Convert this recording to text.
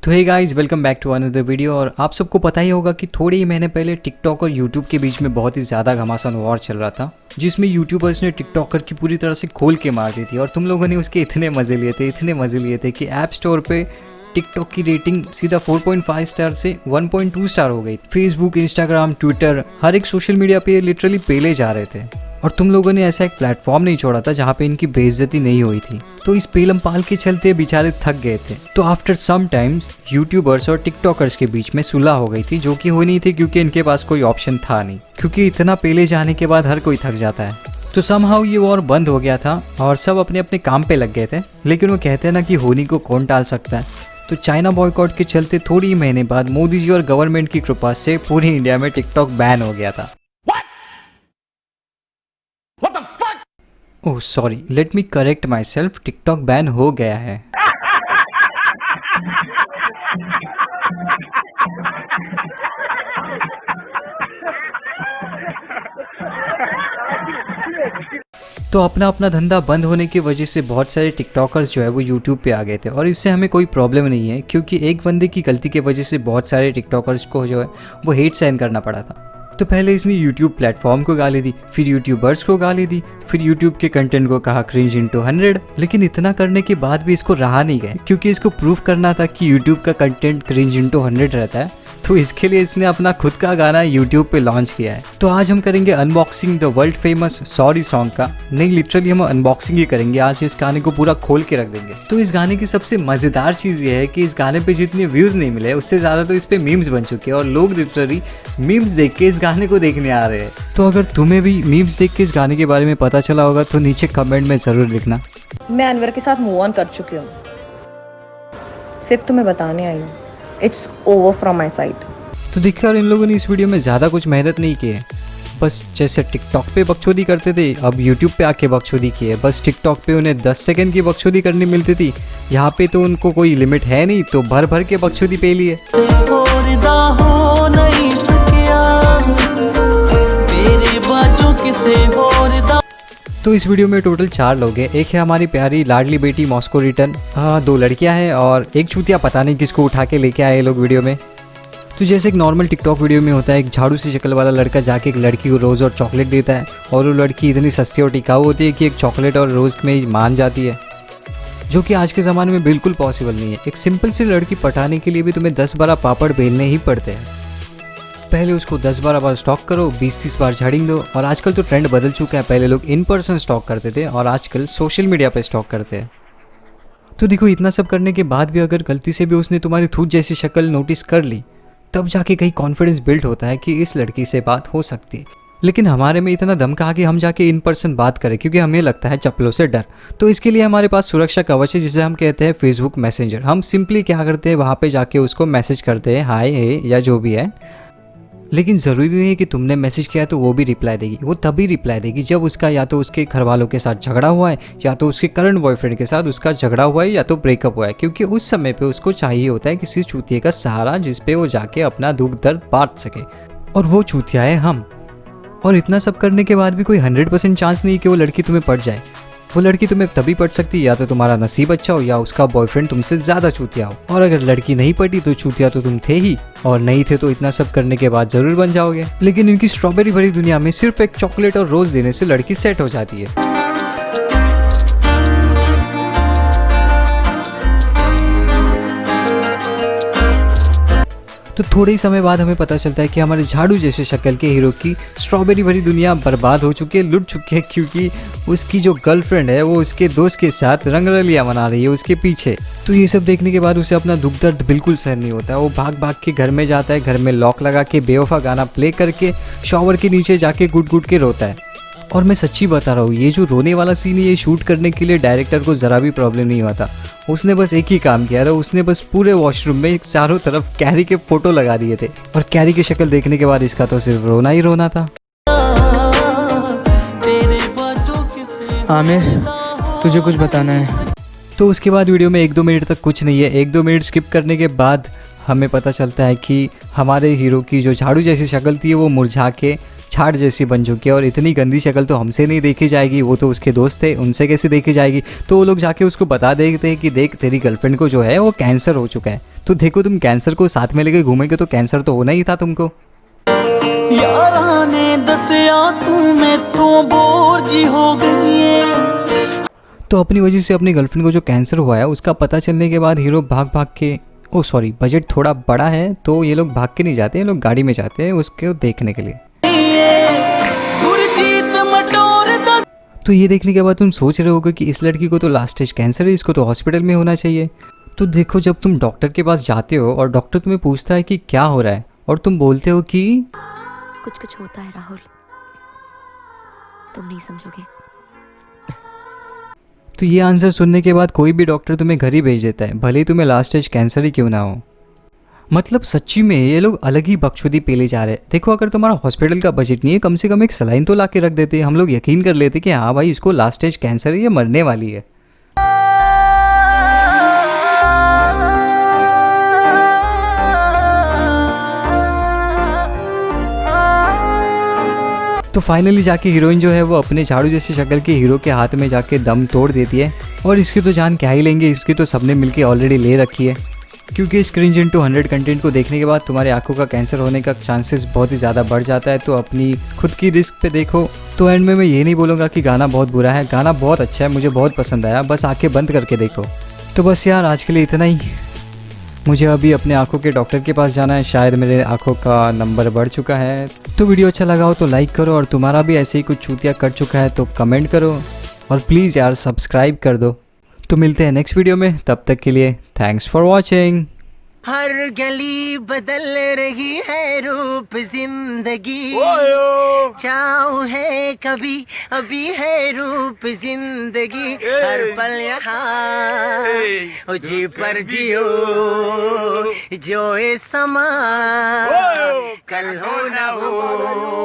तो hey guys, welcome back to another video. और आप सबको पता ही होगा कि थोड़े ही महीने पहले टिकटॉक और यूट्यूब के बीच में बहुत ही ज़्यादा घमासान वॉर चल रहा था, जिसमें यूट्यूबर्स ने टिकटॉकर की पूरी तरह से खोल के मार दी थी। और तुम लोगों ने उसके इतने मज़े लिए थे कि ऐप स्टोर पे टिकटॉक की रेटिंग सीधा 4.5 स्टार से 1.2 स्टार हो गई। फेसबुक, इंस्टाग्राम, ट्विटर, हर एक सोशल मीडिया पे ये लिटरली पेले जा रहे थे। और तुम लोगों ने ऐसा एक प्लेटफॉर्म नहीं छोड़ा था जहाँ पे इनकी बेइज्जती नहीं हुई थी। तो इस पेलम पाल के चलते बेचारे थक गए थे। तो आफ्टर सम टाइम्स यूट्यूबर्स और टिकटॉकर्स के बीच में सुलह हो गई थी, जो कि हो नहीं थी क्योंकि इनके पास कोई ऑप्शन था नहीं, क्योंकि इतना पेले जाने के बाद हर कोई थक जाता है। तो समहाउ ये वॉर बंद हो गया था और सब अपने अपने काम पे लग गए थे। लेकिन वो कहते हैं ना कि होनी को कौन टाल सकता है। तो चाइना बॉयकॉट के चलते थोड़ी ही महीने बाद मोदी जी और गवर्नमेंट की कृपा से पूरी इंडिया में टिकटॉक बैन हो गया था। Oh sorry, let me correct my self, TikTok ban हो गया है। तो अपना अपना धंधा बंद होने की वजह से बहुत सारे टिकटॉकर्स जो है वो यूट्यूब पे आ गए थे। और इससे हमें कोई प्रॉब्लम नहीं है, क्योंकि एक बंदे की गलती की वजह से बहुत सारे टिकटॉकर्स को जो है वो हेट सहन करना पड़ा था। तो पहले इसने यूट्यूब प्लेटफॉर्म को गाली दी, फिर यूट्यूबर्स को गाली दी, फिर यूट्यूब के कंटेंट को कहा क्रिंज इंटू 100। लेकिन इतना करने के बाद भी इसको रहा नहीं गया, क्योंकि इसको प्रूफ करना था कि यूट्यूब का कंटेंट क्रिंज इंटू 100 रहता है। तो इसके लिए इसने अपना खुद का गाना यूट्यूब पे लॉन्च किया है। तो आज हम करेंगे unboxing the world famous sorry song का। नहीं, लिटरली हम अनबॉक्सिंग ही करेंगे आज, इस गाने को पूरा खोल के रख देंगे। तो इस गाने की सबसे मजेदार चीज ये है कि इस गाने पे जितने व्यूज नहीं मिले उससे ज्यादा तो इस पे मीम्स बन चुके हैं, और लोग लिटरली मीम्स देख के इस गाने को देखने आ रहे हैं। तो अगर तुम्हें भी मीम्स देख के इस गाने के बारे में पता चला होगा तो नीचे कमेंट में जरूर लिखना। मैं अनवर के साथ मूव ऑन कर चुकी हूँ, सिर्फ तुम्हें बताने आई हूँ। It's over from my side. तो देखिए, और इन लोगों ने इस वीडियो में ज़्यादा कुछ मेहनत नहीं की है। बस जैसे टिकटॉक पे बकचोदी करते थे, अब यूट्यूब पे आके बकचोदी की है। बस टिकटॉक पे उन्हें 10 सेकंड की बकचोदी करनी मिलती थी, यहाँ पे तो उनको कोई लिमिट है नहीं, तो भर भर के बकचोदी पे लिए। तो इस वीडियो में टोटल 4 लोग हैं। एक है हमारी प्यारी लाडली बेटी मॉस्को रिटर्न, 2 लड़कियां हैं और एक चूतिया पता नहीं किसको उठा के लेके आए लोग वीडियो में। तो जैसे एक नॉर्मल टिकटॉक वीडियो में होता है, एक झाड़ू सी शक्ल वाला लड़का जाके एक लड़की को रोज़ और चॉकलेट देता है, और वो लड़की इतनी सस्ती और टिकाऊ होती है कि एक चॉकलेट और रोज़ में मान जाती है, जो कि आज के ज़माने में बिल्कुल पॉसिबल नहीं है। एक सिंपल सी लड़की पटाने के लिए भी तुम्हें 10-12 पापड़ बेलने ही पड़ते हैं। पहले उसको 10-12 बार स्टॉक करो, 20-30 बार झाड़िंग दो। और आजकल तो ट्रेंड बदल चुका है, पहले लोग इन पर्सन स्टॉक करते थे और आजकल सोशल मीडिया पर स्टॉक करते हैं। तो देखो, इतना सब करने के बाद भी अगर गलती से भी उसने तुम्हारी थूत जैसी शक्ल नोटिस कर ली, तब जाके कहीं कॉन्फिडेंस बिल्ड होता है कि इस लड़की से बात हो सकती है। लेकिन हमारे में इतना दम कहाँ कि हम जाके इन पर्सन बात करें, क्योंकि हमें लगता है चप्पलों से डर। तो इसके लिए हमारे पास सुरक्षा कवच है, जिसे हम कहते हैं फेसबुक मैसेंजर। हम सिंपली क्या करते हैं, वहाँ पे जाके उसको मैसेज करते हैं, हाय हे या जो भी है। लेकिन ज़रूरी नहीं है कि तुमने मैसेज किया तो वो भी रिप्लाई देगी। वो तभी रिप्लाई देगी जब उसका या तो उसके घर वालों के साथ झगड़ा हुआ है, या तो उसके करंट बॉयफ्रेंड के साथ उसका झगड़ा हुआ है, या तो ब्रेकअप हुआ है। क्योंकि उस समय पे उसको चाहिए होता है किसी चूतिए का सहारा, जिस पे वो जाके अपना दुख दर्द बांट सके, और वो चूतिया है हम। और इतना सब करने के बाद भी कोई 100% चांस नहीं कि वो लड़की तुम्हें पट जाए। वो लड़की तुम्हें तभी पट सकती है या तो तुम्हारा नसीब अच्छा हो, या उसका बॉयफ्रेंड तुमसे ज़्यादा चूतिया हो। और अगर लड़की नहीं पटी तो चूतिया तो तुम थे ही, और नहीं थे तो इतना सब करने के बाद ज़रूर बन जाओगे। लेकिन इनकी स्ट्रॉबेरी भरी दुनिया में सिर्फ एक चॉकलेट और रोज़ देने से लड़की सेट हो जाती है। तो थोड़े ही समय बाद हमें पता चलता है कि हमारे झाड़ू जैसे शक्ल के हीरो की स्ट्रॉबेरी भरी दुनिया बर्बाद हो चुकी है, लुट चुकी है, क्योंकि उसकी जो गर्लफ्रेंड है वो उसके दोस्त के साथ रंगरलियां मना रही है उसके पीछे। तो ये सब देखने के बाद उसे अपना दुख दर्द बिल्कुल सहन नहीं होता है। वो भाग भाग के घर में जाता है, घर में लॉक लगा के बेवफा गाना प्ले करके शॉवर के नीचे जाके गुट गुट के रोता है। और मैं सच्ची बता रहा हूँ, ये जो रोने वाला सीन है, ये शूट करने के लिए डायरेक्टर को ज़रा भी प्रॉब्लम नहीं हुआ था। उसने बस एक ही काम किया था, उसने बस पूरे वॉशरूम में चारों तरफ कैरी के फोटो लगा दिए थे, और कैरी की शक्ल देखने के बाद इसका तो सिर्फ रोना ही रोना था। आमिर, तुझे कुछ बताना है। तो उसके बाद वीडियो में 1-2 मिनट तक कुछ नहीं है। 1-2 मिनट स्किप करने के बाद हमें पता चलता है कि हमारे हीरो की जो झाड़ू जैसी शक्ल थी वो मुरझा के छाड़ जैसी बन चुकी है और इतनी गंदी शक्ल तो हमसे नहीं देखी जाएगी, वो तो उसके दोस्त थे, उनसे कैसे देखी जाएगी। तो वो लोग जाके उसको बता देते हैं कि देख तेरी गर्लफ्रेंड को जो है वो कैंसर हो चुका है। तो देखो तुम कैंसर को साथ में लेके घूमेंगे तो कैंसर तो होना ही था तुमको। यारा ने दसिया तू मैं तो बोर जी हो गई है। तो अपनी वजह से अपनी गर्लफ्रेंड को जो कैंसर हुआ है उसका पता चलने के बाद हीरो भाग भाग के, ओ सॉरी बजट थोड़ा बड़ा है तो ये लोग भाग के नहीं जाते हैं, लोग गाड़ी में जाते हैं उसको देखने के लिए। तो ये देखने के बाद तुम सोच रहे होगे कि इस लड़की को तो लास्ट स्टेज कैंसर है, इसको तो हॉस्पिटल में होना चाहिए। तो देखो जब तुम डॉक्टर के पास जाते हो और डॉक्टर तुम्हें पूछता है कि क्या हो रहा है और तुम बोलते हो कि कुछ होता है राहुल, तुम नहीं समझोगे। तो ये आंसर सुनने के बाद कोई भी डॉक्टर तुम्हें घर ही भेज देता है, भले ही तुम्हें लास्ट स्टेज कैंसर ही क्यों ना हो। मतलब सच्ची में ये लोग अलग ही बकचोदी पेले जा रहे हैं। देखो अगर तुम्हारा हॉस्पिटल का बजट नहीं है, कम से कम एक सलाइन तो ला के रख देते, हम लोग यकीन कर लेते कि हाँ भाई इसको लास्ट स्टेज कैंसर है, ये मरने वाली है। तो फाइनली जाके हीरोइन जो है वो अपने झाड़ू जैसी शक्ल के हीरो के हाथ में जाके दम तोड़ देती है। और इसकी तो जान क्या ही लेंगे, इसकी तो सबने मिलके ऑलरेडी ले रखी है, क्योंकि स्क्रीन जिन 200 कंटेंट को देखने के बाद तुम्हारे आंखों का कैंसर होने का चांसेस बहुत ही ज़्यादा बढ़ जाता है। तो अपनी खुद की रिस्क पे देखो। तो एंड में मैं ये नहीं बोलूँगा कि गाना बहुत बुरा है, गाना बहुत अच्छा है, मुझे बहुत पसंद आया, बस आंखें बंद करके देखो। तो बस यार आज के लिए इतना ही। मुझे अभी अपने आंखों के डॉक्टर के पास जाना है, शायद मेरे आंखों का नंबर बढ़ चुका है। तो वीडियो अच्छा लगा हो तो लाइक करो, और तुम्हारा भी ऐसे ही कुछ चूतिया कर चुका है तो कमेंट करो, और प्लीज़ यार सब्सक्राइब कर दो। तो मिलते हैं नेक्स्ट वीडियो में, तब तक के लिए थैंक्स फॉर वॉचिंग। हर गली बदल रही है रूप जिंदगी, चाव है कभी अभी है रूप जिंदगी, हर पल यहाँ जी पर जियो जो ये समा कल हो ना हो।